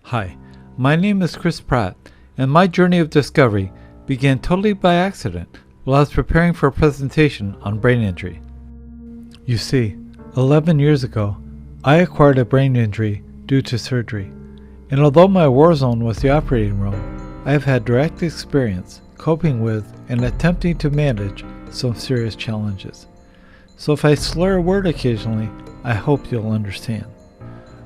Hi, my name is Chris Pratt, and my journey of discovery began totally by accident while I was preparing for a presentation on brain injury. You see, 11 years ago, I acquired a brain injury due to surgery, and although my war zone was the operating room, I have had direct experience coping with and attempting to manage some serious challenges. So if I slur a word occasionally, I hope you'll understand.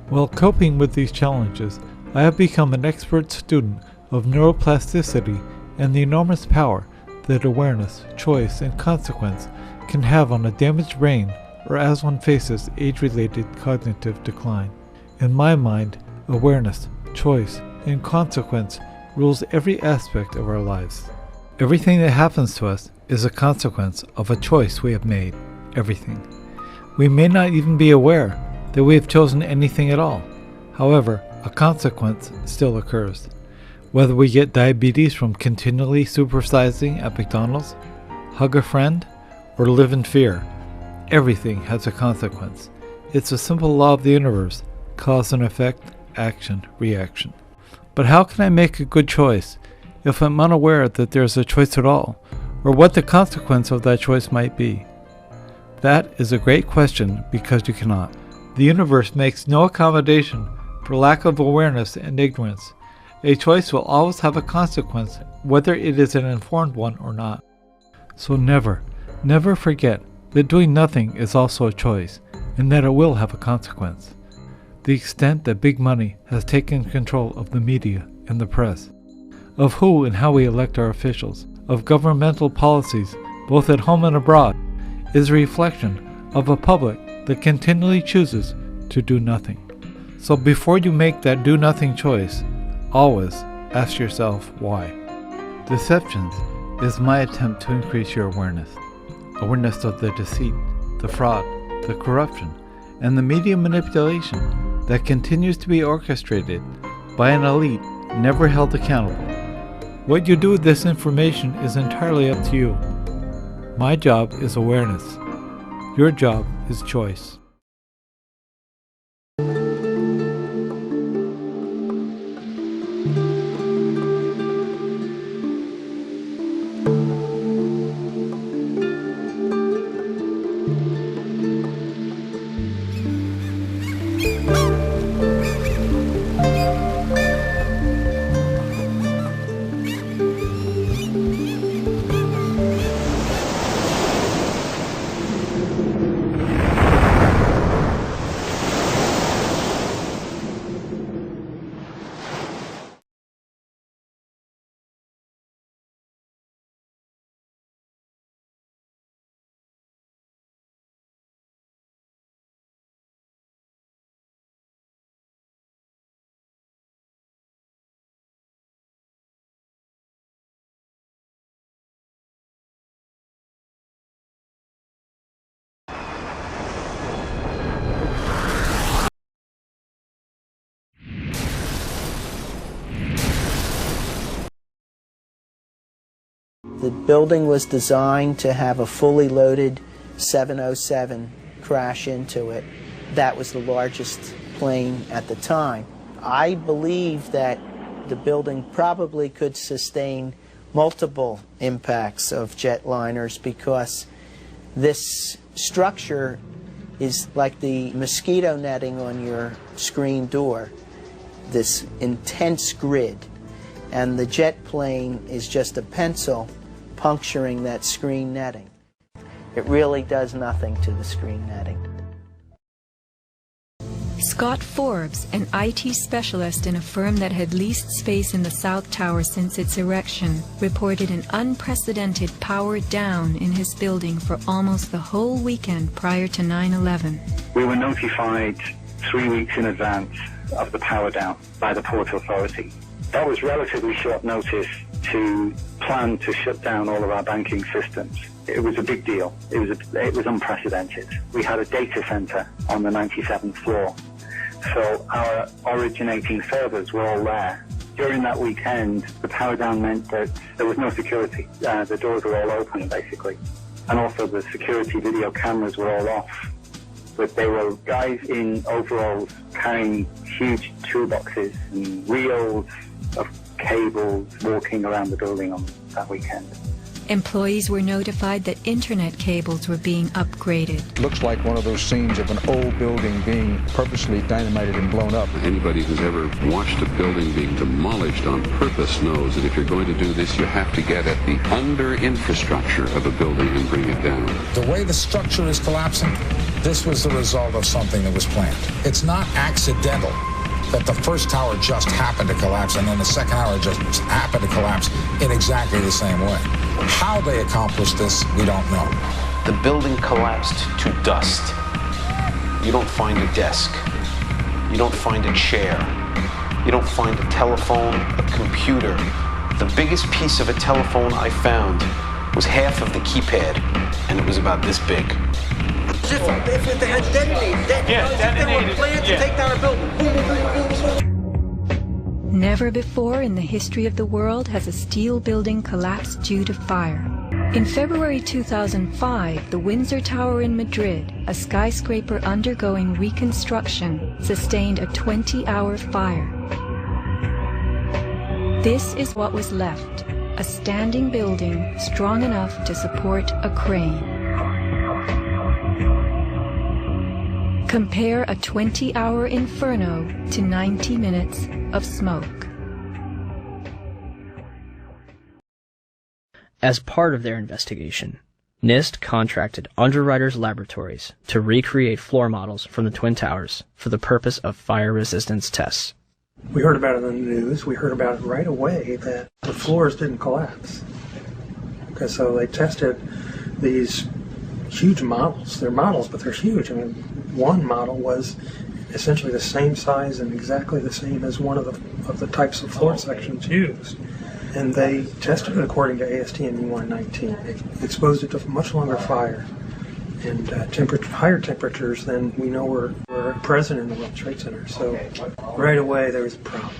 While coping with these challenges, I have become an expert student of neuroplasticity and the enormous power that awareness, choice, and consequence can have on a damaged brain or as one faces age-related cognitive decline. In my mind, awareness, choice, and consequence rules every aspect of our lives. Everything that happens to us is a consequence of a choice we have made. Everything. We may not even be aware that we have chosen anything at all. However, a consequence still occurs. Whether we get diabetes from continually supersizing at McDonald's, hug a friend, or live in fear, everything has a consequence. It's a simple law of the universe: cause and effect, action, reaction. But how can I make a good choice if I'm unaware that there's a choice at all, or what the consequence of that choice might be? That is a great question because you cannot. The universe makes no accommodation for lack of awareness and ignorance. A choice will always have a consequence, whether it is an informed one or not. So never forget that doing nothing is also a choice, and that it will have a consequence. The extent that big money has taken control of the media and the press, of who and how we elect our officials, of governmental policies, both at home and abroad, is a reflection of a public that continually chooses to do nothing. So before you make that do-nothing choice, always ask yourself why. Deceptions is my attempt to increase your awareness. Awareness of the deceit, the fraud, the corruption, and the media manipulation that continues to be orchestrated by an elite never held accountable. What you do with this information is entirely up to you. My job is awareness. Your job is choice. The building was designed to have a fully loaded 707 crash into it. That was the largest plane at the time. I believe that the building probably could sustain multiple impacts of jetliners because this structure is like the mosquito netting on your screen door, this intense grid, and the jet plane is just a pencil puncturing that screen netting. It really does nothing to the screen netting. Scott Forbes, an IT specialist in a firm that had leased space in the South Tower since its erection, reported an unprecedented power down in his building for almost the whole weekend prior to 9/11. We were notified 3 weeks in advance of the power down by the Port Authority. That was relatively short notice to plan to shut down all of our banking systems. It was a big deal. It was unprecedented. We had a data center on the 97th floor, so our originating servers were all there. During that weekend, the power down meant that there was no security. The doors were all open, basically, and also the security video cameras were all off. but they were guys in overalls carrying huge toolboxes and reels of cables walking around the building on that weekend. Employees were notified that internet cables were being upgraded. Looks like one of those scenes of an old building being purposely dynamited and blown up. Anybody who's ever watched a building being demolished on purpose knows that if you're going to do this, you have to get at the under-infrastructure of a building and bring it down. The way the structure is collapsing, this was the result of something that was planned. It's not accidental that the first tower just happened to collapse and then the second tower just happened to collapse in exactly the same way. How they accomplished this, we don't know. The building collapsed to dust. You don't find a desk. You don't find a chair. You don't find a telephone, a computer. The biggest piece of a telephone I found was half of the keypad, and it was about this big. If they had detonated, if they were planned to take down a building. Boom, boom, boom, boom. Never before in the history of the world has a steel building collapsed due to fire. In February 2005, the Windsor Tower in Madrid, a skyscraper undergoing reconstruction, sustained a 20-hour fire. This is what was left, a standing building strong enough to support a crane. Compare a 20-hour inferno to 90 minutes of smoke. As part of their investigation, NIST contracted Underwriters Laboratories to recreate floor models from the Twin Towers for the purpose of fire resistance tests. We heard about it in the news. We heard about it right away that the floors didn't collapse. Okay, so they tested these huge models. They're models, but they're huge. I mean, one model was essentially the same size and exactly the same as one of the types of floor sections used. And they tested it according to ASTM E119. They exposed it to much longer fire and higher temperatures than we know were present in the World Trade Center. So right away there was a problem.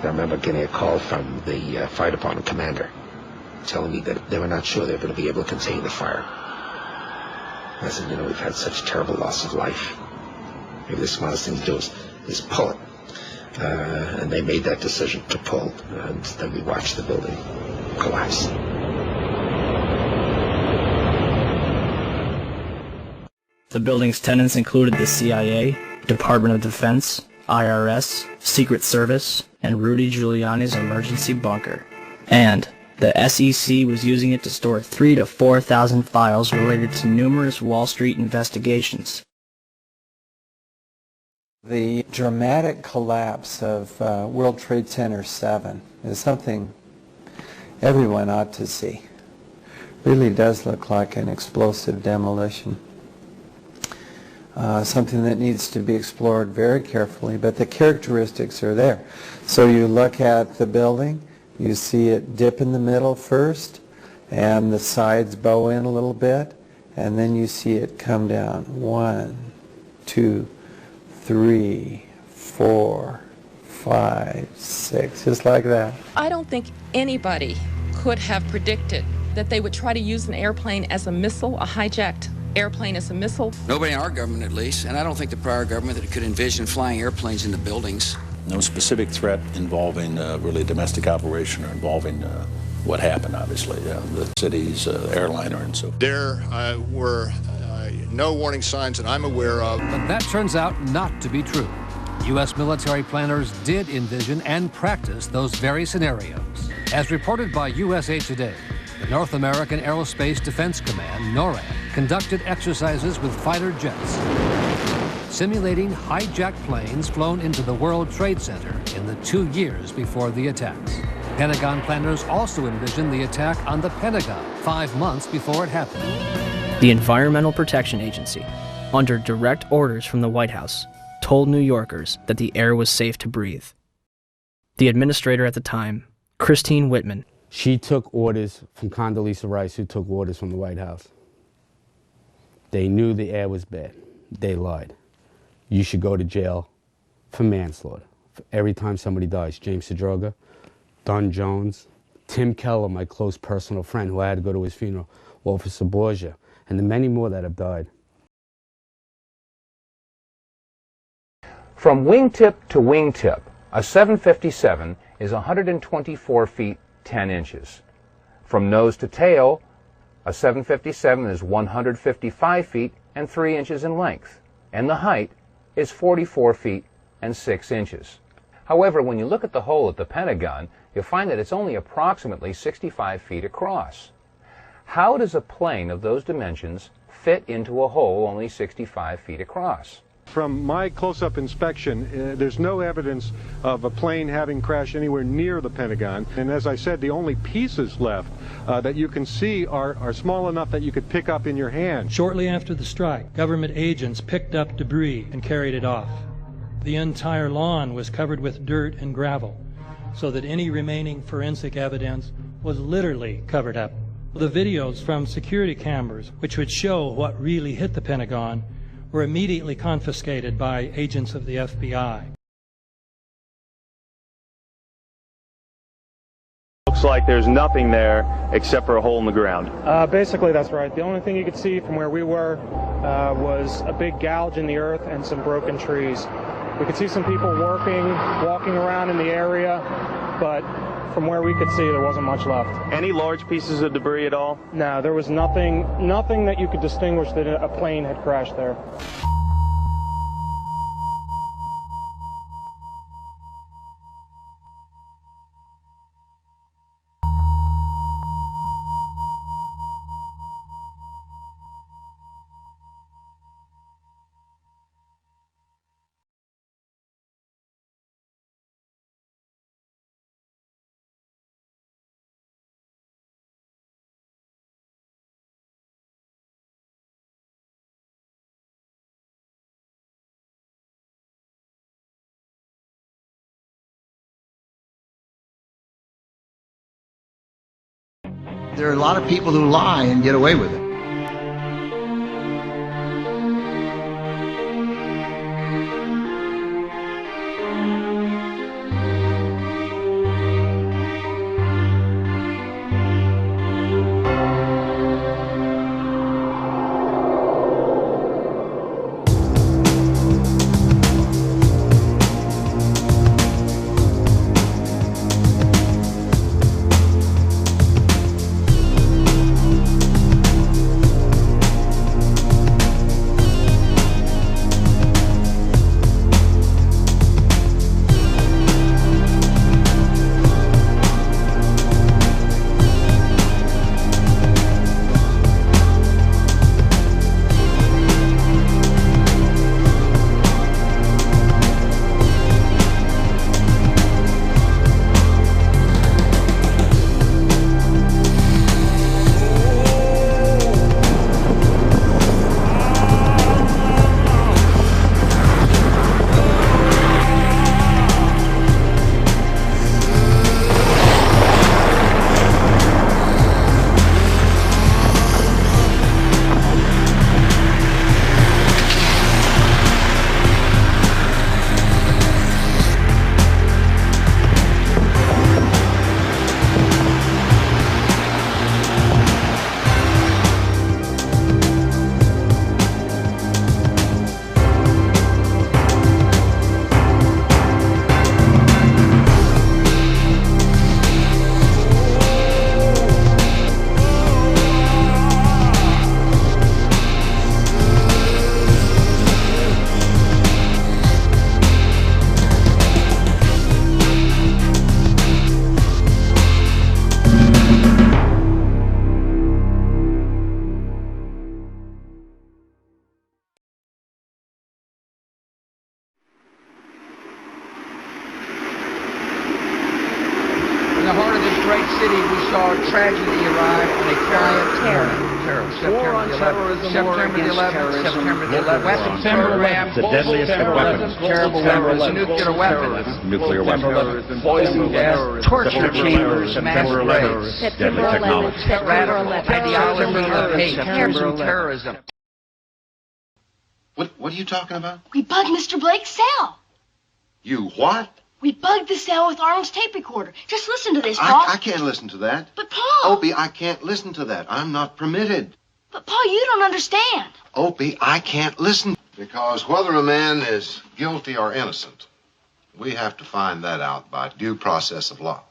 I remember getting a call from the fire department commander telling me that they were not sure they were going to be able to contain the fire. I said, we've had such terrible loss of life. Maybe the smartest thing to do is pull it. And they made that decision to pull, and then we watched the building collapse. The building's tenants included the CIA, Department of Defense, IRS, Secret Service, and Rudy Giuliani's emergency bunker. And the SEC was using it to store 3,000 to 4,000 files related to numerous Wall Street investigations. The dramatic collapse of World Trade Center 7 is something everyone ought to see. Really does look like an explosive demolition. Something that needs to be explored very carefully, but the characteristics are there. So you look at the building, you see it dip in the middle first, and the sides bow in a little bit, and then you see it come down. 1, 2, 3, 4, 5, 6, just like that. I don't think anybody could have predicted that they would try to use an airplane as a missile, a hijacked airplane as a missile. Nobody in our government, at least, and I don't think the prior government that could envision flying airplanes into buildings. No specific threat involving really a domestic operation or involving what happened, obviously, the city's airliner and so forth. There were no warning signs that I'm aware of. But that turns out not to be true. U.S. military planners did envision and practice those very scenarios. As reported by USA Today, the North American Aerospace Defense Command, NORAD, conducted exercises with fighter jets, simulating hijacked planes flown into the World Trade Center in the 2 years before the attacks. Pentagon planners also envisioned the attack on the Pentagon 5 months before it happened. The Environmental Protection Agency, under direct orders from the White House, told New Yorkers that the air was safe to breathe. The administrator at the time, Christine Whitman, she took orders from Condoleezza Rice, who took orders from the White House. They knew the air was bad. They lied. You should go to jail for manslaughter. For every time somebody dies, James Sedroga, Don Jones, Tim Keller, my close personal friend who I had to go to his funeral, Officer Borgia, and the many more that have died. From wingtip to wingtip, a 757 is 124 feet 10 inches. From nose to tail, a 757 is 155 feet and 3 inches in length, and the height is 44 feet and 6 inches. However, when you look at the hole at the Pentagon, you'll find that it's only approximately 65 feet across. How does a plane of those dimensions fit into a hole only 65 feet across? From my close-up inspection, there's no evidence of a plane having crashed anywhere near the Pentagon. And as I said, the only pieces left that you can see are small enough that you could pick up in your hand. Shortly after the strike, government agents picked up debris and carried it off. The entire lawn was covered with dirt and gravel, so that any remaining forensic evidence was literally covered up. The videos from security cameras, which would show what really hit the Pentagon, were immediately confiscated by agents of the FBI. Looks like there's nothing there except for a hole in the ground. Basically, that's right. The only thing you could see from where we were was a big gouge in the earth and some broken trees. We could see some people walking around in the area, but from where we could see, there wasn't much left. Any large pieces of debris at all? No, there was nothing that you could distinguish that a plane had crashed there. There are a lot of people who lie and get away with it. In the heart of this great city, we saw tragedy arrive on a cry of terror. terrorism. War on terrorism, war against terrorism, September the 11th program, the deadliest of weapons, terrible weapons, nuclear weapons, nuclear weapons, poison gas, torture chambers, mass graves, deadly technology, radical ideology of hate, terrorism. What are you talking about? We bugged Mr. Blake's cell. You what? We bugged the cell with Arnold's tape recorder. Just listen to this, Paul. I can't listen to that. But, Paul. Opie, I can't listen to that. I'm not permitted. But, Paul, you don't understand. Opie, I can't listen. Because whether a man is guilty or innocent, we have to find that out by due process of law.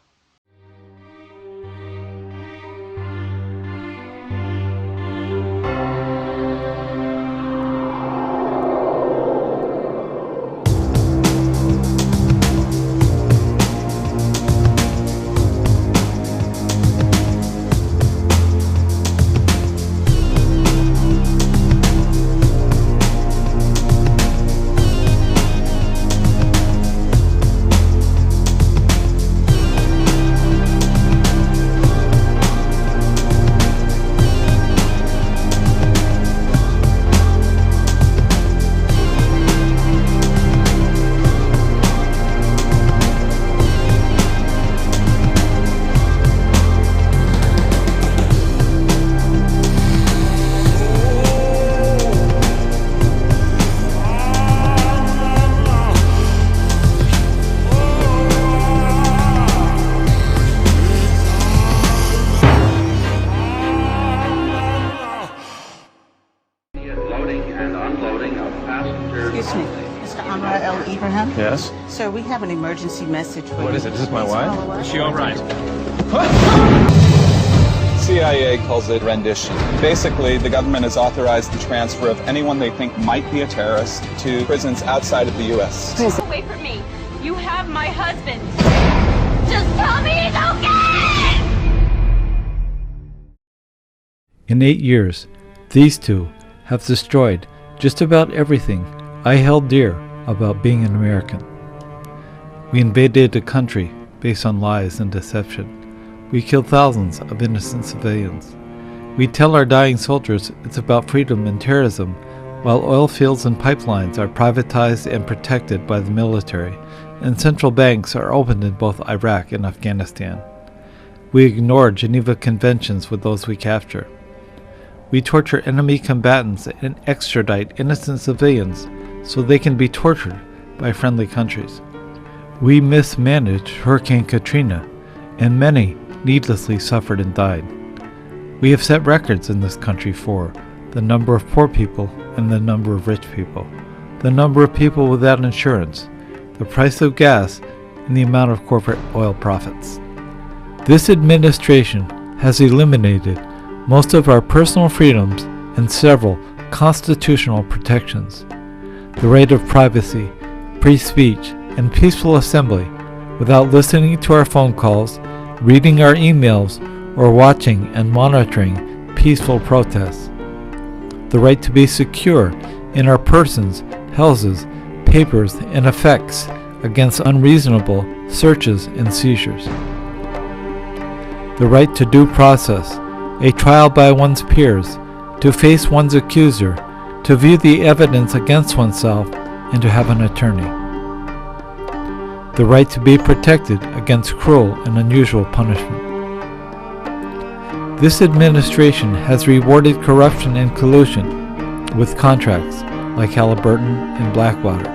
Yes? Sir, we have an emergency message for you. What is it? Is this my wife? Is she all right? CIA calls it rendition. Basically, the government has authorized the transfer of anyone they think might be a terrorist to prisons outside of the U.S. Please. Away from me. You have my husband. Just tell me he's okay! In 8 years, these two have destroyed just about everything I held dear about being an American. We invaded a country based on lies and deception. We killed thousands of innocent civilians. We tell our dying soldiers it's about freedom and terrorism, while oil fields and pipelines are privatized and protected by the military, and central banks are opened in both Iraq and Afghanistan. We ignore Geneva Conventions with those we capture. We torture enemy combatants and extradite innocent civilians so they can be tortured by friendly countries. We mismanaged Hurricane Katrina, and many needlessly suffered and died. We have set records in this country for the number of poor people and the number of rich people, the number of people without insurance, the price of gas, and the amount of corporate oil profits. This administration has eliminated most of our personal freedoms and several constitutional protections. The right of privacy, free speech, and peaceful assembly without listening to our phone calls, reading our emails, or watching and monitoring peaceful protests. The right to be secure in our persons, houses, papers, and effects against unreasonable searches and seizures. The right to due process, a trial by one's peers, to face one's accuser, to view the evidence against oneself, and to have an attorney. The right to be protected against cruel and unusual punishment. This administration has rewarded corruption and collusion with contracts like Halliburton and Blackwater,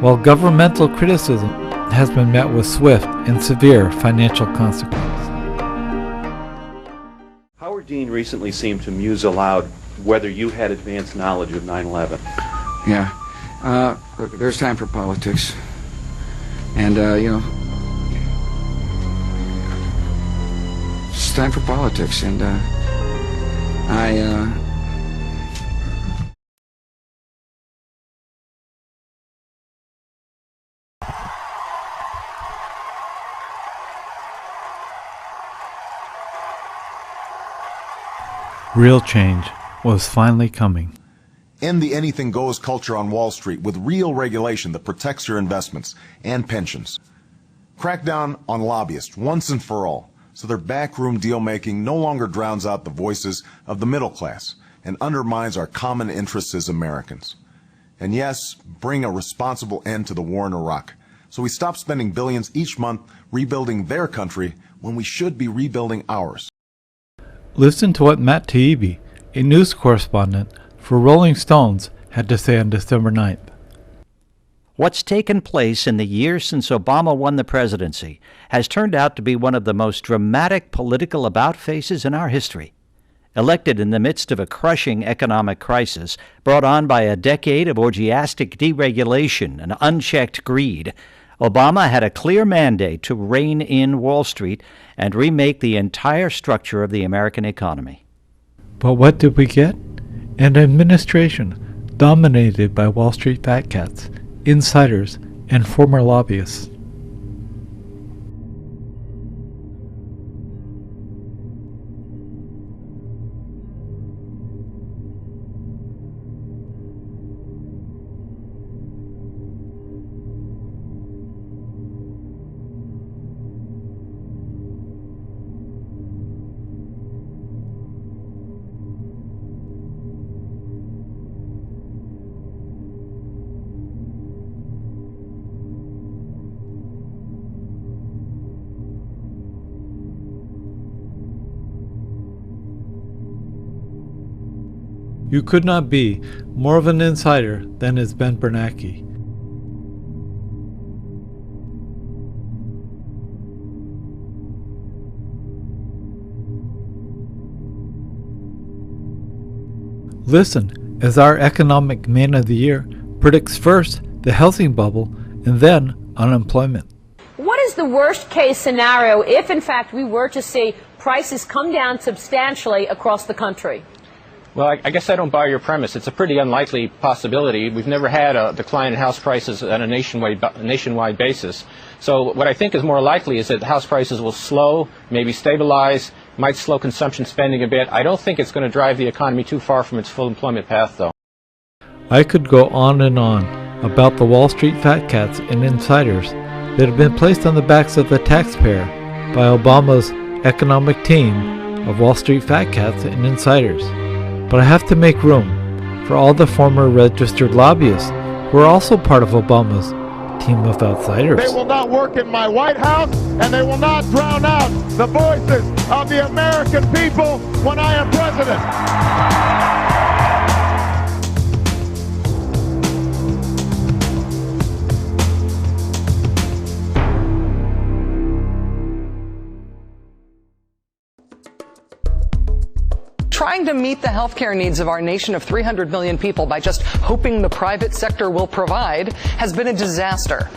while governmental criticism has been met with swift and severe financial consequences. Howard Dean recently seemed to muse aloud whether you had advanced knowledge of 9/11. Yeah. Look, there's time for politics. And, it's time for politics, and, Real change was finally coming. End the anything goes culture on Wall Street with real regulation that protects your investments and pensions. Crack down on lobbyists once and for all so their backroom deal-making no longer drowns out the voices of the middle class and undermines our common interests as Americans. And yes, bring a responsible end to the war in Iraq, so we stop spending billions each month rebuilding their country when we should be rebuilding ours. Listen to what Matt Taibbi, a news correspondent for Rolling Stones, had to say on December 9th. What's taken place in the years since Obama won the presidency has turned out to be one of the most dramatic political about-faces in our history. Elected in the midst of a crushing economic crisis brought on by a decade of orgiastic deregulation and unchecked greed, Obama had a clear mandate to rein in Wall Street and remake the entire structure of the American economy. But what did we get? An administration dominated by Wall Street fat cats, insiders, and former lobbyists. You could not be more of an insider than is Ben Bernanke. Listen as our economic man of the year predicts first the housing bubble and then unemployment. What is the worst case scenario if in fact we were to see prices come down substantially across the country? Well, I guess I don't buy your premise. It's a pretty unlikely possibility. We've never had a decline in house prices on a nationwide basis. So what I think is more likely is that house prices will slow, maybe stabilize, might slow consumption spending a bit. I don't think it's going to drive the economy too far from its full employment path, though. I could go on and on about the Wall Street fat cats and insiders that have been placed on the backs of the taxpayer by Obama's economic team of Wall Street fat cats and insiders. But I have to make room for all the former registered lobbyists who are also part of Obama's team of outsiders. They will not work in my White House, and they will not drown out the voices of the American people when I am president. Trying to meet the healthcare needs of our nation of 300 million people by just hoping the private sector will provide has been a disaster.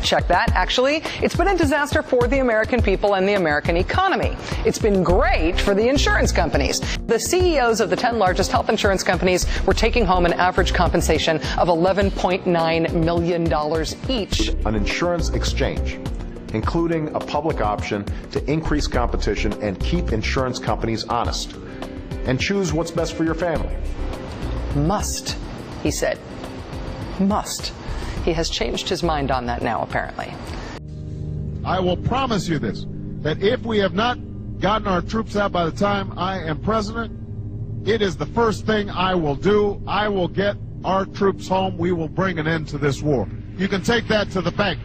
Check that, actually. It's been a disaster for the American people and the American economy. It's been great for the insurance companies. The CEOs of the 10 largest health insurance companies were taking home an average compensation of $11.9 million each. An insurance exchange, including a public option to increase competition and keep insurance companies honest, and choose what's best for your family. Must, he said. Must. He has changed his mind on that now, apparently. I will promise you this, that if we have not gotten our troops out by the time I am president, it is the first thing I will do. I will get our troops home. We will bring an end to this war. You can take that to the bank.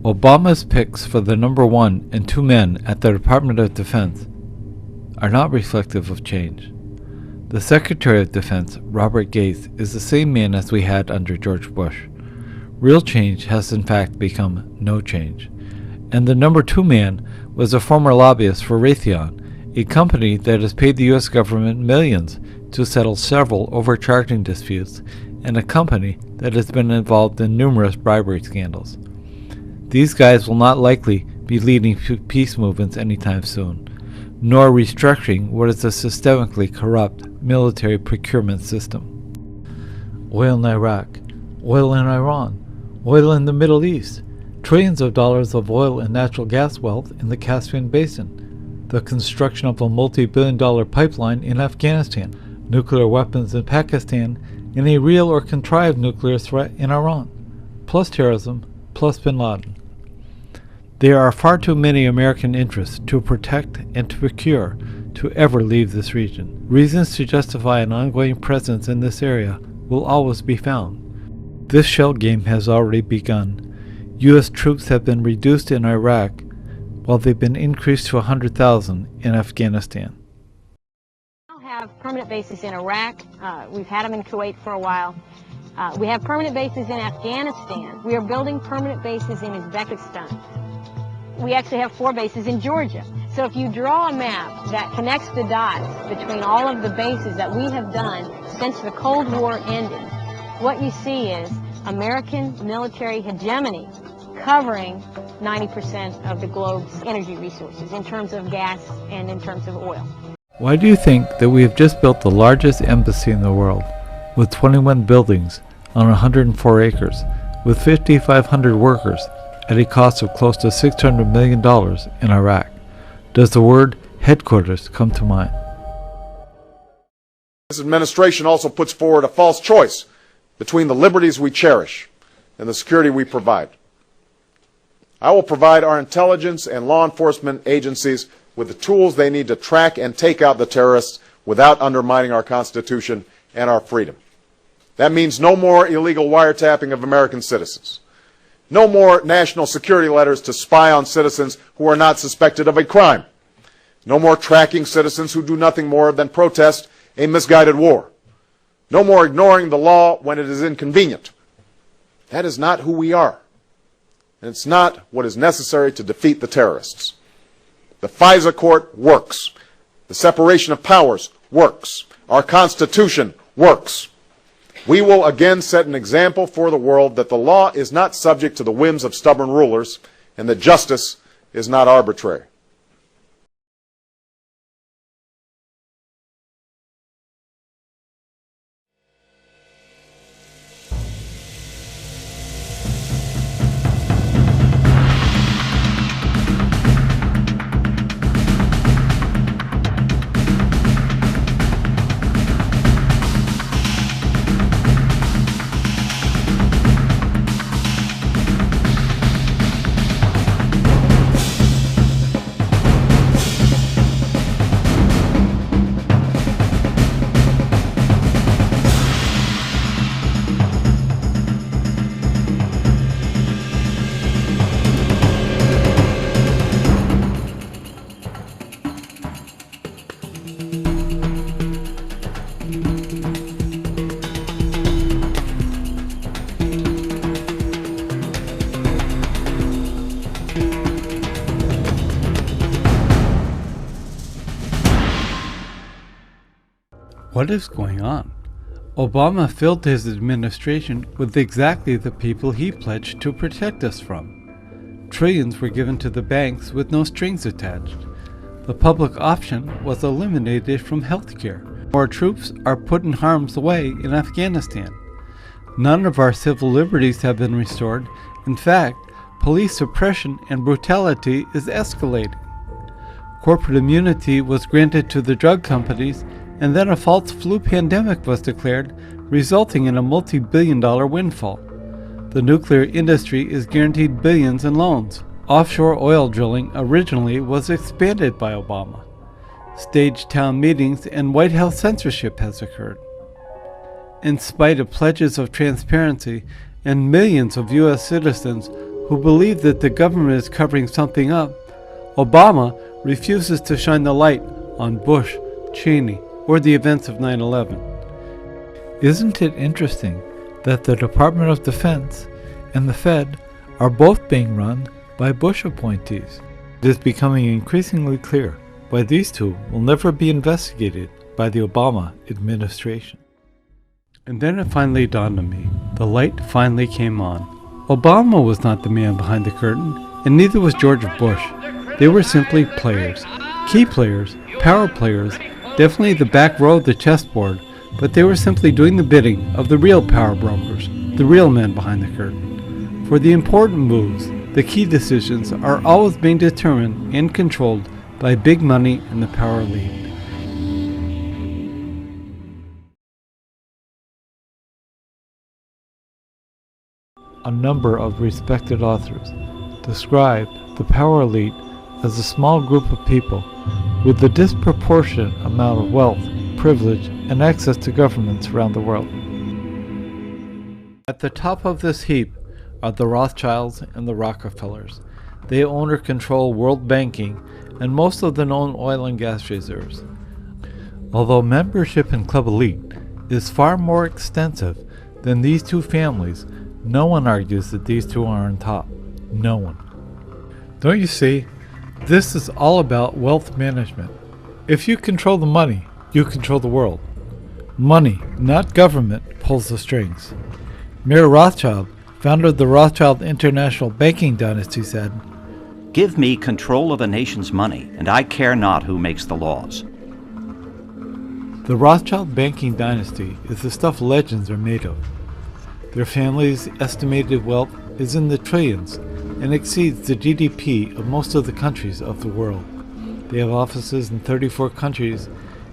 Obama's picks for the number 1 and 2 men at the Department of Defense are not reflective of change. The Secretary of Defense, Robert Gates, is the same man as we had under George Bush. Real change has in fact become no change. And the number 2 man was a former lobbyist for Raytheon, a company that has paid the U.S. government millions to settle several overcharging disputes, and a company that has been involved in numerous bribery scandals. These guys will not likely be leading peace movements anytime soon, nor restructuring what is a systemically corrupt military procurement system. Oil in Iraq, oil in Iran, oil in the Middle East, trillions of dollars of oil and natural gas wealth in the Caspian Basin, the construction of a multi-billion-dollar pipeline in Afghanistan, nuclear weapons in Pakistan, and a real or contrived nuclear threat in Iran, plus terrorism, plus bin Laden. There are far too many American interests to protect and to procure to ever leave this region. Reasons to justify an ongoing presence in this area will always be found. This shell game has already begun. U.S. troops have been reduced in Iraq, while they've been increased to 100,000 in Afghanistan. We now have permanent bases in Iraq. We've had them in Kuwait for a while. We have permanent bases in Afghanistan. We are building permanent bases in Uzbekistan. We actually have 4 bases in Georgia. So if you draw a map that connects the dots between all of the bases that we have done since the Cold War ended, what you see is American military hegemony covering 90% of the globe's energy resources in terms of gas and in terms of oil. Why do you think that we have just built the largest embassy in the world, with 21 buildings on 104 acres, with 5,500 workers, at a cost of close to $600 million in Iraq? Does the word headquarters come to mind? This administration also puts forward a false choice between the liberties we cherish and the security we provide. I will provide our intelligence and law enforcement agencies with the tools they need to track and take out the terrorists without undermining our Constitution and our freedom. That means no more illegal wiretapping of American citizens. No more national security letters to spy on citizens who are not suspected of a crime. No more tracking citizens who do nothing more than protest a misguided war. No more ignoring the law when it is inconvenient. That is not who we are. And it's not what is necessary to defeat the terrorists. The FISA court works. The separation of powers works. Our Constitution works. We will again set an example for the world that the law is not subject to the whims of stubborn rulers and that justice is not arbitrary. What is going on? Obama filled his administration with exactly the people he pledged to protect us from. Trillions were given to the banks with no strings attached. The public option was eliminated from healthcare. More troops are put in harm's way in Afghanistan. None of our civil liberties have been restored. In fact, police suppression and brutality is escalating. Corporate immunity was granted to the drug companies, and then a false flu pandemic was declared, resulting in a multi-billion-dollar windfall. The nuclear industry is guaranteed billions in loans. Offshore oil drilling originally was expanded by Obama. Staged town meetings and White House censorship has occurred. In spite of pledges of transparency and millions of U.S. citizens who believe that the government is covering something up, Obama refuses to shine the light on Bush, Cheney, or the events of 9/11. Isn't it interesting that the Department of Defense and the Fed are both being run by Bush appointees? It is becoming increasingly clear why these two will never be investigated by the Obama administration. And then it finally dawned on me. The light finally came on. Obama was not the man behind the curtain, and neither was George Bush. They were simply players. Key players, power players, definitely the back row of the chessboard, but they were simply doing the bidding of the real power brokers, the real men behind the curtain. For the important moves, the key decisions are always being determined and controlled by big money and the power elite. A number of respected authors, described the power elite as a small group of people with a disproportionate amount of wealth, privilege, and access to governments around the world. At the top of this heap are the Rothschilds and the Rockefellers. They own or control world banking and most of the known oil and gas reserves. Although membership in Club Elite is far more extensive than these two families, no one argues that these two are on top. No one. Don't you see? This is all about wealth management. If you control the money, you control the world. Money, not government, pulls the strings. Mayer Rothschild, founder of the Rothschild International Banking Dynasty, said, "Give me control of a nation's money, and I care not who makes the laws." The Rothschild banking dynasty is the stuff legends are made of. Their family's estimated wealth is in the trillions and exceeds the GDP of most of the countries of the world. They have offices in 34 countries,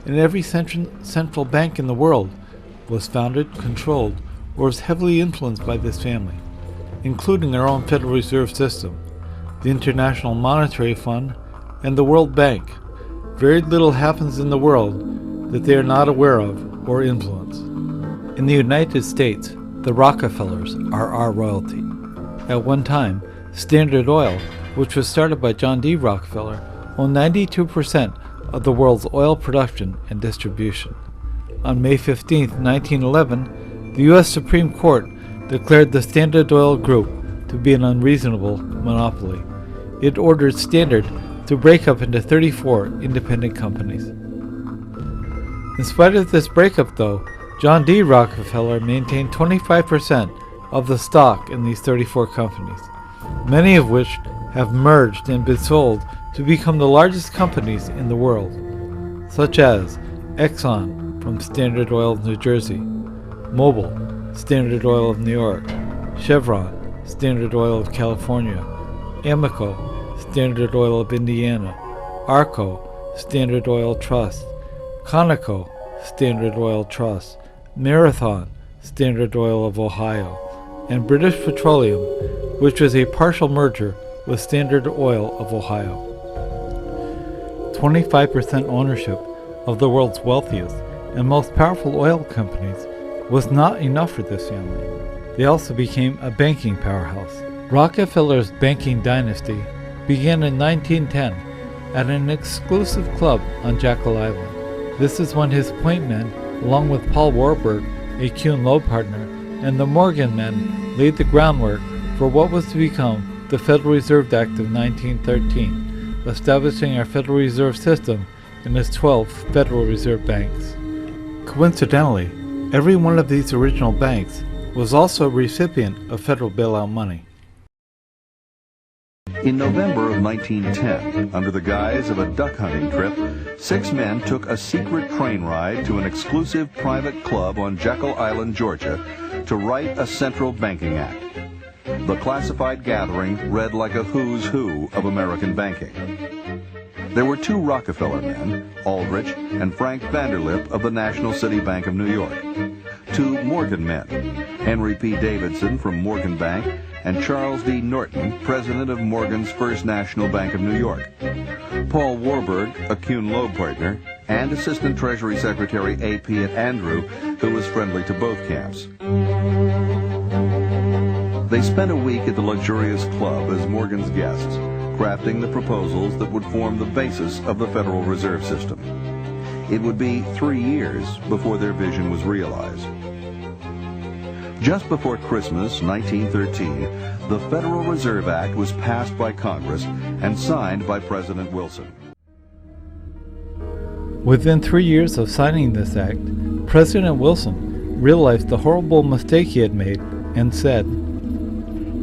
and every central bank in the world was founded, controlled, or is heavily influenced by this family, including our own Federal Reserve System, the International Monetary Fund, and the World Bank. Very little happens in the world that they are not aware of or influence. In the United States, the Rockefellers are our royalty. At one time, Standard Oil, which was started by John D. Rockefeller, owned 92% of the world's oil production and distribution. On May 15, 1911, the U.S. Supreme Court declared the Standard Oil Group to be an unreasonable monopoly. It ordered Standard to break up into 34 independent companies. In spite of this breakup, though, John D. Rockefeller maintained 25% of the stock in these 34 companies, many of which have merged and been sold to become the largest companies in the world, such as Exxon from Standard Oil of New Jersey, Mobil, Standard Oil of New York, Chevron, Standard Oil of California, Amoco, Standard Oil of Indiana, Arco, Standard Oil Trust, Conoco, Standard Oil Trust, Marathon, Standard Oil of Ohio, and British Petroleum, which was a partial merger with Standard Oil of Ohio. 25% ownership of the world's wealthiest and most powerful oil companies was not enough for this family. They also became a banking powerhouse. Rockefeller's banking dynasty began in 1910 at an exclusive club on Jekyll Island. This is when his point men, along with Paul Warburg, a Kuhn Loeb partner, and the Morgan men laid the groundwork for what was to become the Federal Reserve Act of 1913, establishing our Federal Reserve System and its 12 Federal Reserve Banks. Coincidentally, every one of these original banks was also a recipient of federal bailout money. In November of 1910, under the guise of a duck hunting trip, 6 men took a secret train ride to an exclusive private club on Jekyll Island, Georgia, to write a central banking act. The classified gathering read like a who's who of American banking. There were 2 Rockefeller men, Aldrich and Frank Vanderlip of the National City Bank of New York, 2 Morgan men, Henry P. Davidson from Morgan Bank, and Charles D. Norton, president of Morgan's First National Bank of New York, Paul Warburg, a Kuhn Loeb partner, and Assistant Treasury Secretary A. Piatt Andrew, who was friendly to both camps. They spent a week at the luxurious club as Morgan's guests, crafting the proposals that would form the basis of the Federal Reserve System. It would be 3 years before their vision was realized. Just before Christmas 1913, the Federal Reserve Act was passed by Congress and signed by President Wilson. Within 3 years of signing this act, President Wilson realized the horrible mistake he had made and said,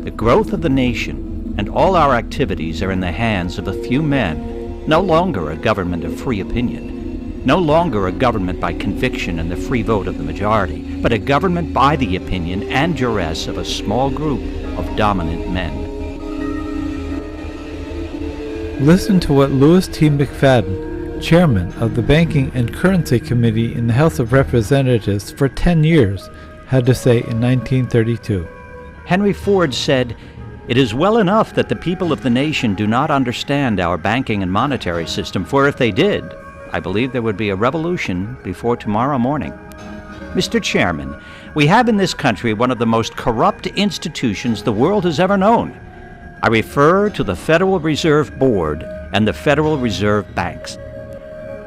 "The growth of the nation and all our activities are in the hands of a few men, no longer a government of free opinion. No longer a government by conviction and the free vote of the majority, but a government by the opinion and duress of a small group of dominant men." Listen to what Louis T. McFadden, chairman of the Banking and Currency Committee in the House of Representatives for 10 years, had to say in 1932. Henry Ford said, It is well enough that the people of the nation do not understand our banking and monetary system, for if they did, I believe there would be a revolution before tomorrow morning. Mr. Chairman, we have in this country one of the most corrupt institutions the world has ever known. I refer to the Federal Reserve Board and the Federal Reserve Banks.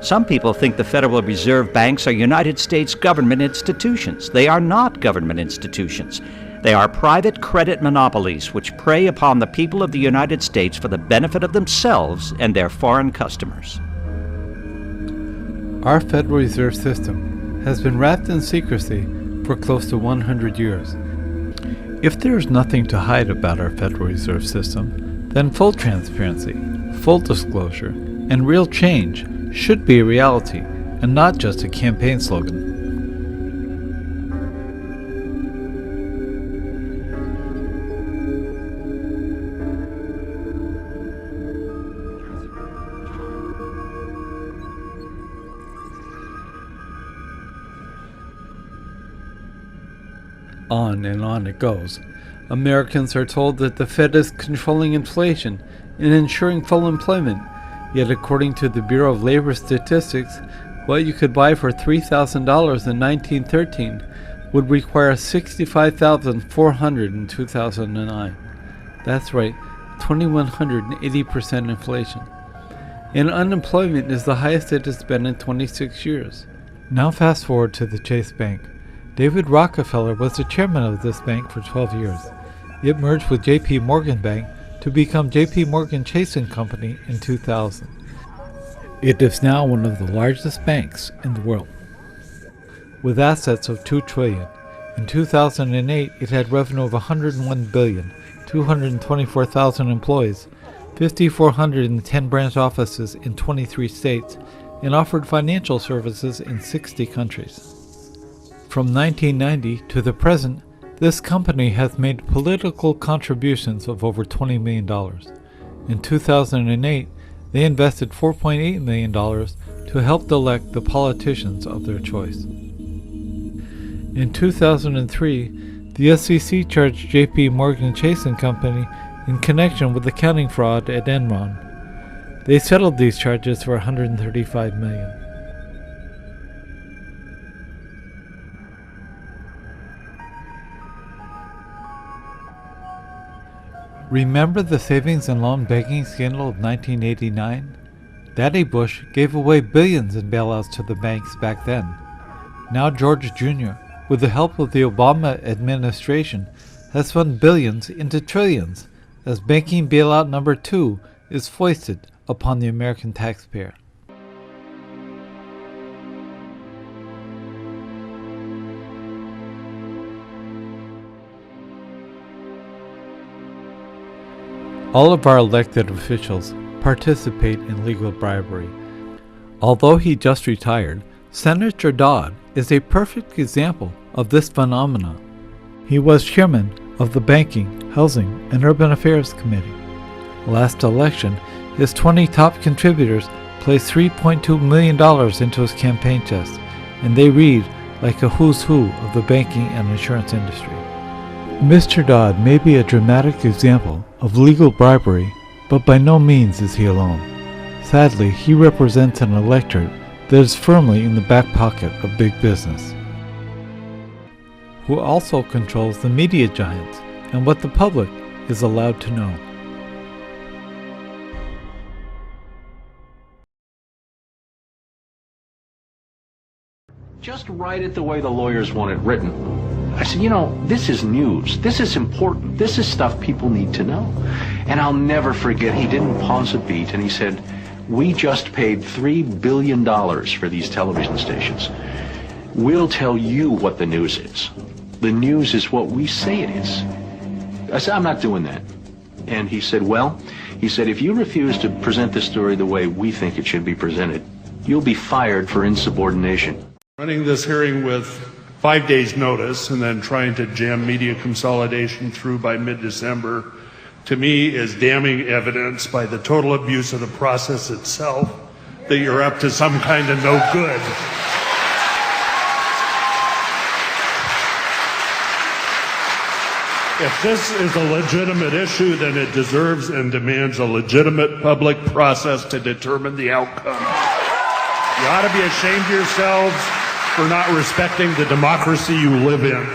Some people think the Federal Reserve Banks are United States government institutions. They are not government institutions. They are private credit monopolies which prey upon the people of the United States for the benefit of themselves and their foreign customers. Our Federal Reserve System has been wrapped in secrecy for close to 100 years. If there is nothing to hide about our Federal Reserve System, then full transparency, full disclosure, and real change should be a reality and not just a campaign slogan. On and on it goes. Americans are told that the Fed is controlling inflation and ensuring full employment, yet according to the Bureau of Labor Statistics, what you could buy for $3,000 in 1913 would require $65,400 in 2009. That's right, 2,180% inflation. And unemployment is the highest it has been in 26 years. Now fast forward to the Chase Bank. David Rockefeller was the chairman of this bank for 12 years. It merged with J.P. Morgan Bank to become J.P. Morgan Chase & Company in 2000. It is now one of the largest banks in the world, with assets of $2 trillion. In 2008, it had revenue of $101 billion, 224,000 employees, 5,410 branch offices in 23 states, and offered financial services in 60 countries. From 1990 to the present, this company has made political contributions of over $20 million. In 2008, they invested $4.8 million to help elect the politicians of their choice. In 2003, the SEC charged J.P. Morgan Chase & Company in connection with accounting fraud at Enron. They settled these charges for $135 million. Remember the savings and loan banking scandal of 1989? Daddy Bush gave away billions in bailouts to the banks back then. Now George Jr., with the help of the Obama administration, has funded billions into trillions as banking bailout number 2 is foisted upon the American taxpayer. All of our elected officials participate in legal bribery. Although he just retired, Senator Dodd is a perfect example of this phenomenon. He was chairman of the Banking, Housing, and Urban Affairs Committee. Last election, his 20 top contributors placed $3.2 million into his campaign chest, and they read like a who's who of the banking and insurance industry. Mr. Dodd may be a dramatic example of legal bribery, but by no means is he alone. Sadly, he represents an electorate that is firmly in the back pocket of big business, who also controls the media giants and what the public is allowed to know. Just write it the way the lawyers want it written. I said, this is news. This is important. This is stuff people need to know. And I'll never forget, he didn't pause a beat, and he said, we just paid $3 billion for these television stations. We'll tell you what the news is. The news is what we say it is. I said, I'm not doing that. And he said, if you refuse to present the story the way we think it should be presented, you'll be fired for insubordination. Running this hearing with 5 days notice and then trying to jam media consolidation through by mid-December, to me, is damning evidence by the total abuse of the process itself that you're up to some kind of no good. If this is a legitimate issue, then it deserves and demands a legitimate public process to determine the outcome. You ought to be ashamed of yourselves for not respecting the democracy you live in.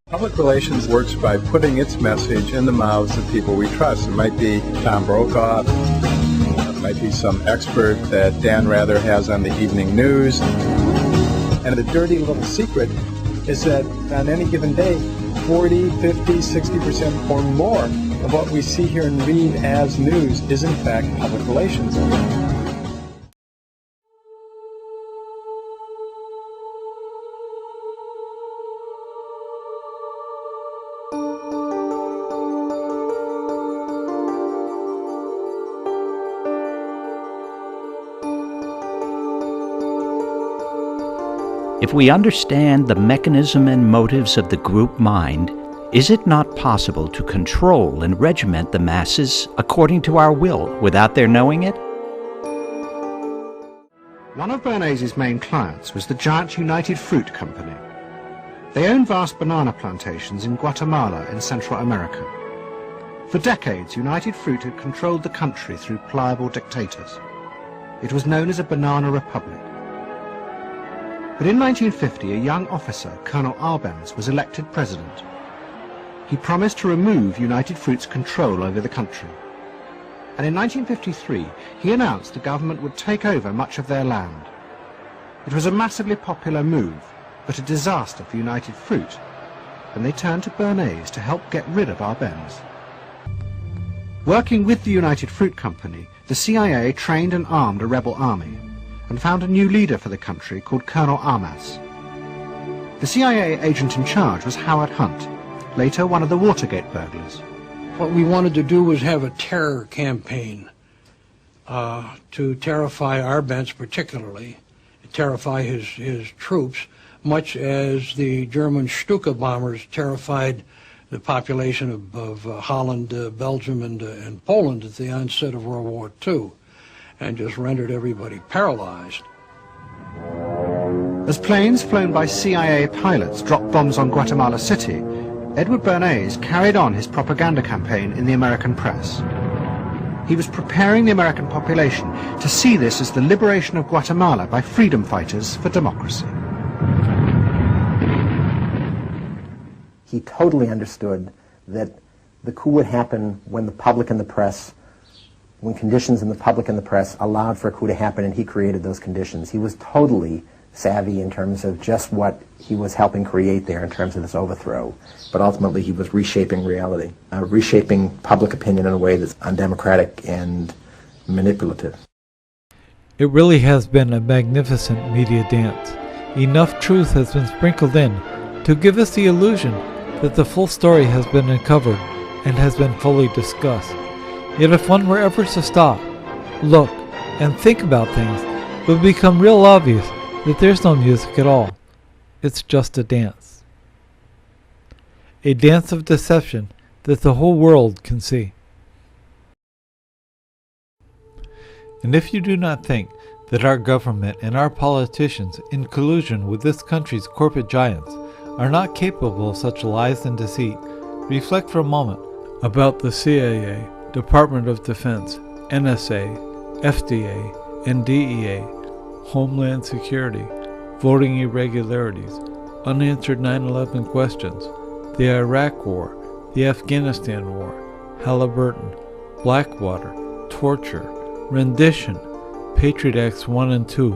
Public relations works by putting its message in the mouths of people we trust. It might be Tom Brokaw, it might be some expert that Dan Rather has on the evening news. And the dirty little secret is that on any given day, 40, 50, 60% or more of what we see here and read as news is in fact public relations. If we understand the mechanism and motives of the group mind, is it not possible to control and regiment the masses according to our will without their knowing it? One of Bernays' main clients was the giant United Fruit Company. They own vast banana plantations in Guatemala in Central America. For decades, United Fruit had controlled the country through pliable dictators. It was known as a banana republic. But in 1950, a young officer, Colonel Arbenz, was elected president. He promised to remove United Fruit's control over the country. And in 1953, he announced the government would take over much of their land. It was a massively popular move, but a disaster for United Fruit, and they turned to Bernays to help get rid of Arbenz. Working with the United Fruit Company, the CIA trained and armed a rebel army, and found a new leader for the country called Colonel Armas. The CIA agent in charge was Howard Hunt, later one of the Watergate burglars. What we wanted to do was have a terror campaign to terrify Arbenz particularly, terrify his troops, much as the German Stuka bombers terrified the population of Holland, Belgium, and Poland at the onset of World War II, and just rendered everybody paralyzed. As planes flown by CIA pilots dropped bombs on Guatemala City, Edward Bernays carried on his propaganda campaign in the American press. He was preparing the American population to see this as the liberation of Guatemala by freedom fighters for democracy. He totally understood that the coup would happen when the public and the press, when conditions in the public and the press allowed for a coup to happen, and he created those conditions. He was totally savvy in terms of just what he was helping create there in terms of this overthrow. But ultimately he was reshaping reality, reshaping public opinion in a way that's undemocratic and manipulative. It really has been a magnificent media dance. Enough truth has been sprinkled in to give us the illusion that the full story has been uncovered and has been fully discussed. Yet if one were ever to stop, look, and think about things, it would become real obvious that there's no music at all. It's just a dance. A dance of deception that the whole world can see. And if you do not think that our government and our politicians, in collusion with this country's corporate giants, are not capable of such lies and deceit, reflect for a moment about the CIA, Department of Defense, NSA, FDA, and DEA, Homeland Security, voting irregularities, unanswered 9/11 questions, the Iraq War, the Afghanistan War, Halliburton, Blackwater, torture, rendition, Patriot Acts 1 and 2,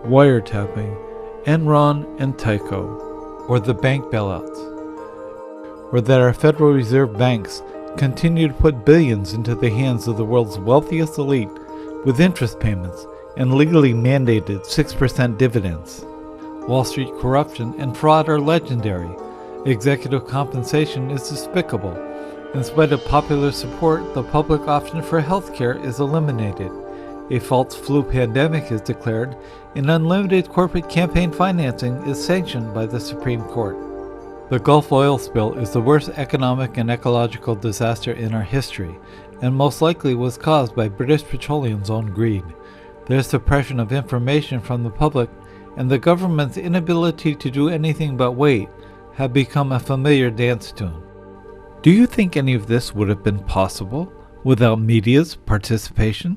wiretapping, Enron and Tyco, or the bank bailouts, or that our Federal Reserve banks continue to put billions into the hands of the world's wealthiest elite with interest payments and legally mandated 6% dividends. Wall Street corruption and fraud are legendary. Executive compensation is despicable. In spite of popular support, the public option for health care is eliminated. A false flu pandemic is declared, and unlimited corporate campaign financing is sanctioned by the Supreme Court. The Gulf oil spill is the worst economic and ecological disaster in our history, and most likely was caused by British Petroleum's own greed. Their suppression of information from the public and the government's inability to do anything but wait have become a familiar dance tune. Do you think any of this would have been possible without media's participation?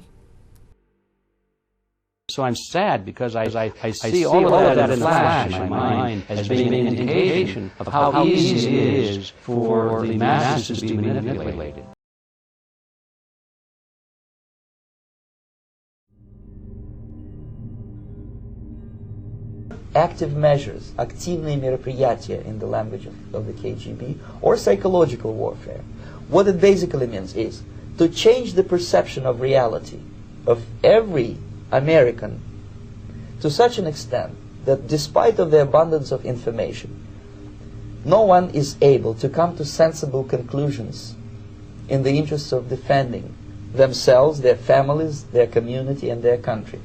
So I'm sad because I see all of that in the flash in my mind as being an indication of how easy it is for the masses to be manipulated. Active measures, активные мероприятия in the language of the KGB, or psychological warfare. What it basically means is to change the perception of reality of every American to such an extent that despite of the abundance of information, no one is able to come to sensible conclusions in the interests of defending themselves, their families, their community, and their country.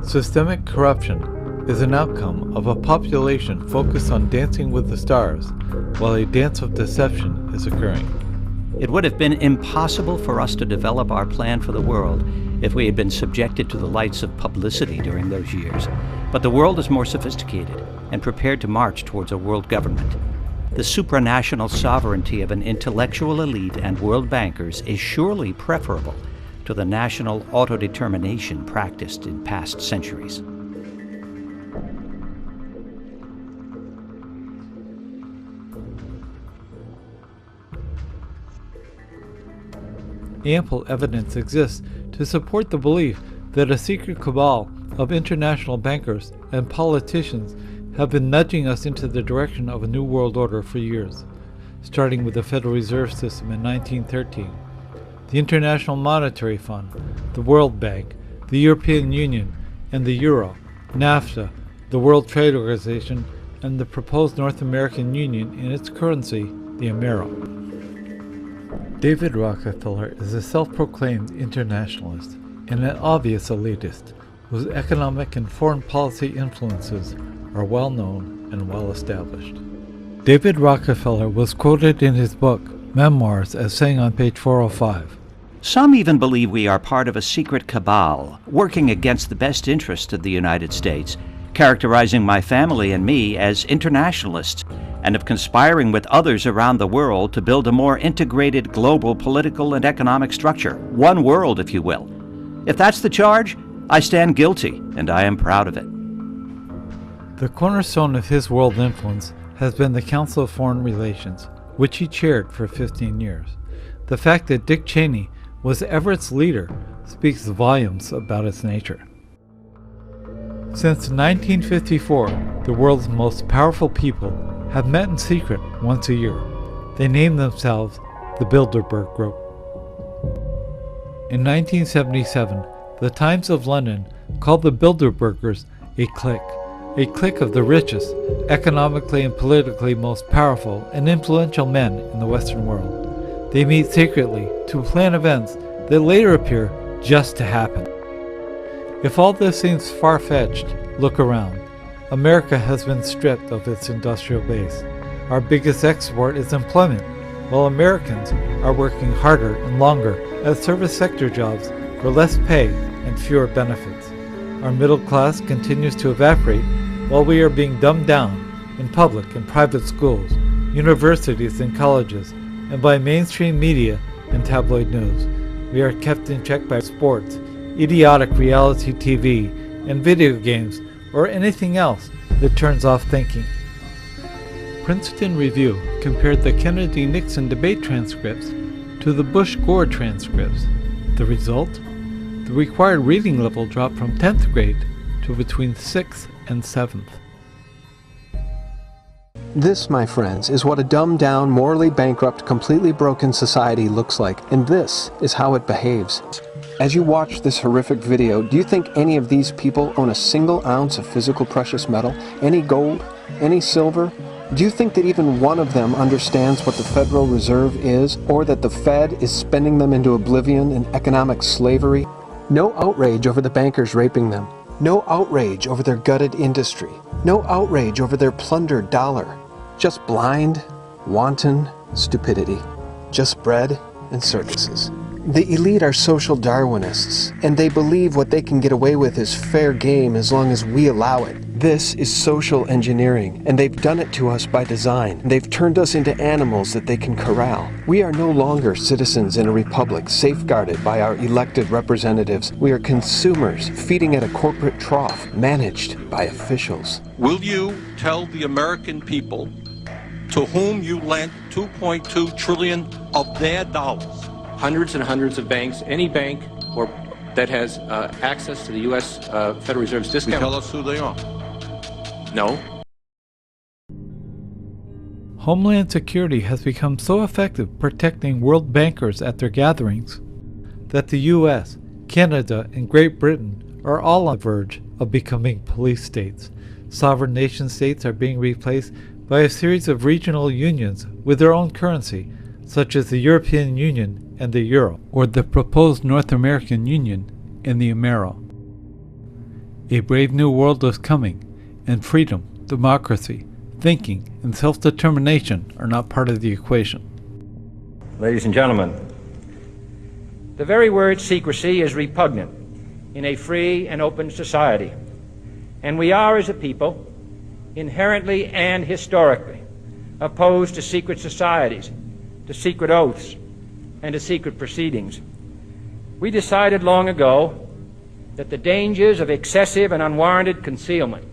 Systemic corruption is an outcome of a population focused on dancing with the stars while a dance of deception is occurring. It would have been impossible for us to develop our plan for the world if we had been subjected to the lights of publicity during those years. But the world is more sophisticated and prepared to march towards a world government. The supranational sovereignty of an intellectual elite and world bankers is surely preferable to the national autodetermination practiced in past centuries. Ample evidence exists to support the belief that a secret cabal of international bankers and politicians have been nudging us into the direction of a new world order for years, starting with the Federal Reserve System in 1913. The International Monetary Fund, the World Bank, the European Union, and the Euro, NAFTA, the World Trade Organization, and the proposed North American Union in its currency, the Amero. David Rockefeller is a self-proclaimed internationalist and an obvious elitist, whose economic and foreign policy influences are well known and well established. David Rockefeller was quoted in his book, Memoirs, as saying on page 405, Some even believe we are part of a secret cabal, working against the best interest of the United States, characterizing my family and me as internationalists, and of conspiring with others around the world to build a more integrated global political and economic structure. One world, if you will. If that's the charge, I stand guilty, and I am proud of it. The cornerstone of his world influence has been the Council of Foreign Relations, which he chaired for 15 years. The fact that Dick Cheney was ever its leader speaks volumes about its nature. Since 1954, the world's most powerful people have met in secret once a year. They named themselves the Bilderberg Group. In 1977, the Times of London called the Bilderbergers a clique of the richest, economically and politically most powerful and influential men in the Western world. They meet secretly to plan events that later appear just to happen. If all this seems far-fetched, look around. America has been stripped of its industrial base. Our biggest export is employment, while Americans are working harder and longer at service sector jobs for less pay and fewer benefits. Our middle class continues to evaporate while we are being dumbed down in public and private schools, universities and colleges, and by mainstream media and tabloid news. We are kept in check by sports, idiotic reality TV, and video games, or anything else that turns off thinking. Princeton Review compared the Kennedy-Nixon debate transcripts to the Bush-Gore transcripts. The result? The required reading level dropped from 10th grade to between 6th and 7th. This, my friends, is what a dumbed-down, morally bankrupt, completely broken society looks like, and this is how it behaves. As you watch this horrific video, do you think any of these people own a single ounce of physical precious metal? Any gold? Any silver? Do you think that even one of them understands what the Federal Reserve is, or that the Fed is spending them into oblivion in economic slavery? No outrage over the bankers raping them. No outrage over their gutted industry. No outrage over their plundered dollar. Just blind, wanton stupidity. Just bread and circuses. The elite are social Darwinists, and they believe what they can get away with is fair game as long as we allow it. This is social engineering, and they've done it to us by design. They've turned us into animals that they can corral. We are no longer citizens in a republic safeguarded by our elected representatives. We are consumers feeding at a corporate trough managed by officials. Will you tell the American people to whom you lent $2.2 trillion of their dollars? Hundreds and hundreds of banks, any bank or that has access to the U.S. Federal Reserve's discount. Tell us who they are. No. Homeland Security has become so effective protecting world bankers at their gatherings that the U.S., Canada, and Great Britain are all on the verge of becoming police states. Sovereign nation states are being replaced by a series of regional unions with their own currency, such as the European Union and the Euro, or the proposed North American Union and the Amero. A brave new world is coming, and freedom, democracy, thinking, and self-determination are not part of the equation. Ladies and gentlemen, the very word secrecy is repugnant in a free and open society, and we are, as a people, inherently and historically opposed to secret societies, to secret oaths, and to secret proceedings. We decided long ago that the dangers of excessive and unwarranted concealment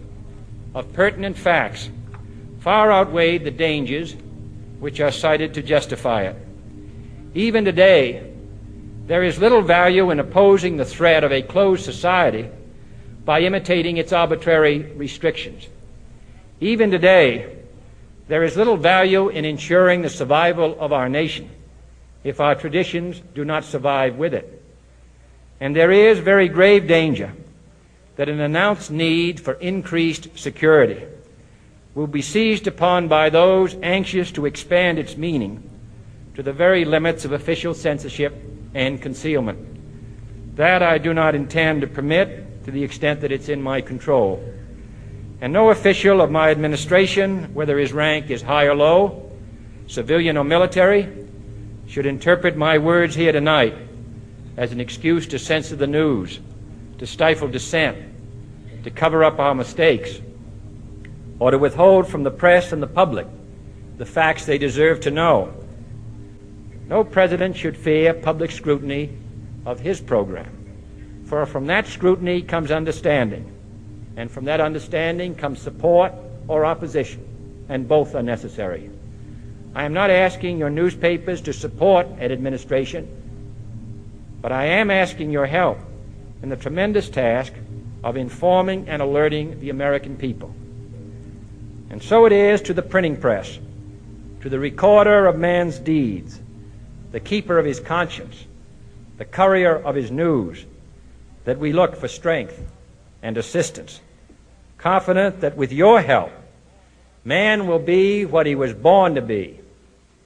of pertinent facts far outweighed the dangers which are cited to justify it. Even today, there is little value in opposing the threat of a closed society by imitating its arbitrary restrictions. Even today, there is little value in ensuring the survival of our nation if our traditions do not survive with it. And there is very grave danger that an announced need for increased security will be seized upon by those anxious to expand its meaning to the very limits of official censorship and concealment. That I do not intend to permit to the extent that it's in my control. And no official of my administration, whether his rank is high or low, civilian or military, should interpret my words here tonight as an excuse to censor the news, to stifle dissent, to cover up our mistakes, or to withhold from the press and the public the facts they deserve to know. No president should fear public scrutiny of his program, for from that scrutiny comes understanding, and from that understanding comes support or opposition, and both are necessary. I am not asking your newspapers to support an administration, but I am asking your help in the tremendous task of informing and alerting the American people. And so it is to the printing press, to the recorder of man's deeds, the keeper of his conscience, the courier of his news, that we look for strength and assistance, confident that with your help, man will be what he was born to be,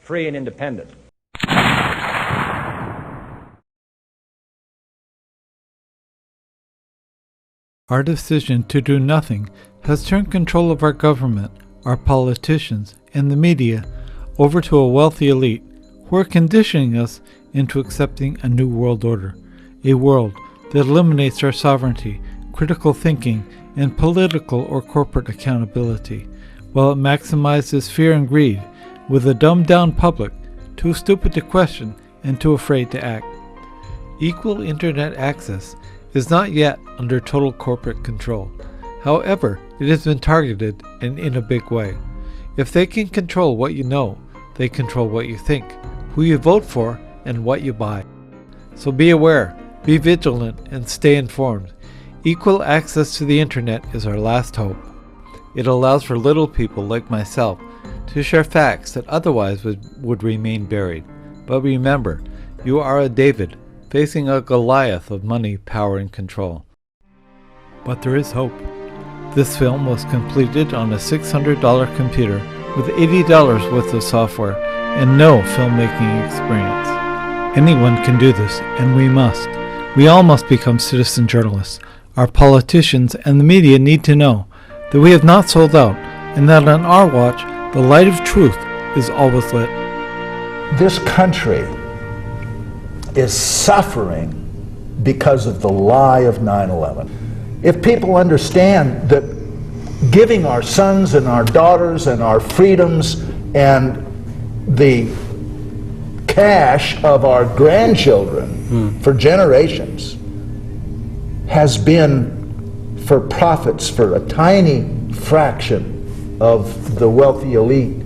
free and independent. Our decision to do nothing has turned control of our government, our politicians, and the media over to a wealthy elite who are conditioning us into accepting a new world order, a world that eliminates our sovereignty, critical thinking, and political or corporate accountability, while it maximizes fear and greed with a dumbed-down public too stupid to question and too afraid to act. Equal internet access is not yet under total corporate control. However, it has been targeted and in a big way. If they can control what you know, they control what you think, who you vote for, and what you buy. So be aware, be vigilant, and stay informed. Equal access to the internet is our last hope. It allows for little people like myself to share facts that otherwise would remain buried. But remember, you are a David facing a Goliath of money, power, and control. But there is hope. This film was completed on a $600 computer with $80 worth of software and no filmmaking experience. Anyone can do this, and we must. We all must become citizen journalists. Our politicians and the media need to know that we have not sold out, and that on our watch, the light of truth is always lit. This country is suffering because of the lie of 9/11. If people understand that giving our sons and our daughters and our freedoms and the cash of our grandchildren for generations has been for profits for a tiny fraction of the wealthy elite,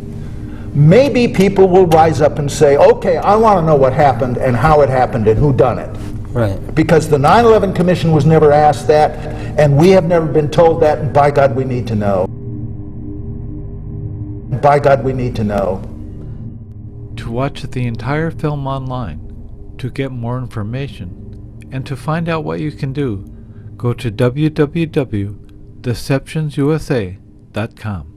maybe people will rise up and say, okay, I want to know what happened and how it happened and who done it. Right. Because the 9/11 Commission was never asked that, and we have never been told that, and by God we need to know. By God we need to know. To watch the entire film online, to get more information, and to find out what you can do, go to www.deceptionsusa.com.